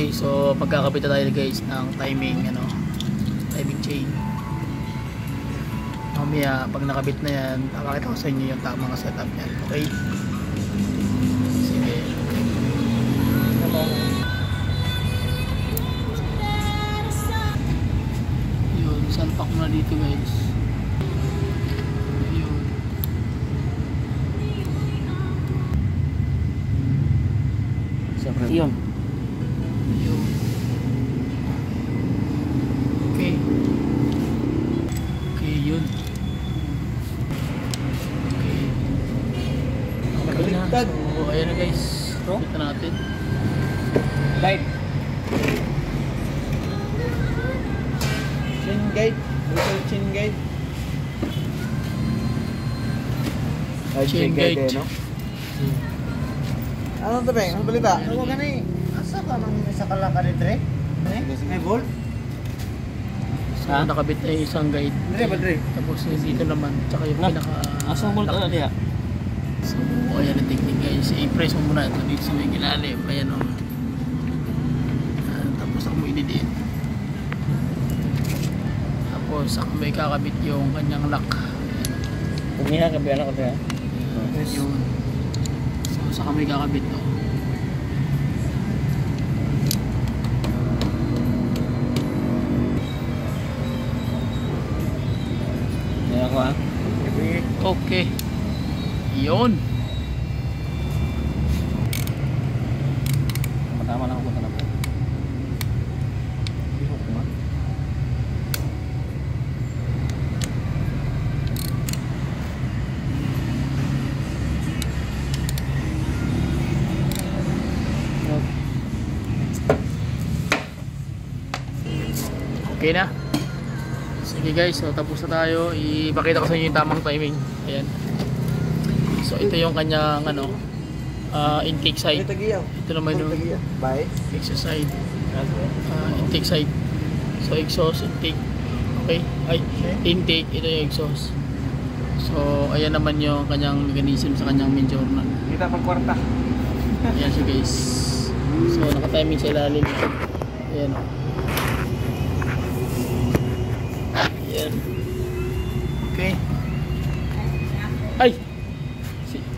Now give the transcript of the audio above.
Okay, so magkakabit na tayo guys ng timing chain. Mamaya pag nakabit na yan, pakita ko sa inyo yung tamang setup niyan. Okay? Sige. Yun, salpak mo na dito guys. Yun. Yun. Yun. Okay. Okay, yun. Okay. Okay na. So, ayan na guys. Kita natin. Guide. Chin guide. Little chin guide. Chin guide. No? Ano to, Beng? Ano balita? Ano ka na eh? Asa ka nang isa ka lang ka rin, Dre? May bolt? So, nakabit na yung isang guide. Dre ba, Dre? Tapos dito naman. Tsaka yung pinaka... Asang bolt na diya? So, ayan ang technique guys. I-press mo muna ito dito sa may gilalim. Ayan o. Tapos ako mo ididin. Tapos ako may kakabit yung kanyang lock. Kung nga kabihan ako diya? Yun. So, saka may kakabit to. Ayan ako ha? Okay. Yun. Matama lang ako sa naman. Okay na. Sige guys, so tapos na tayo. Ipakita ko sa inyo yung tamang timing. Ayan. So ito yung kanyang intake side. Ito naman yung exhaust side. Intake side. So exhaust, intake. Okay? Ay, intake, ito yung exhaust. So ayan naman yung kanyang mechanism sa kanyang main journal. Kita pang kwarta. Ayan siya guys. So naka-timing sa ilalim. Ayan o. Ayan. Okay.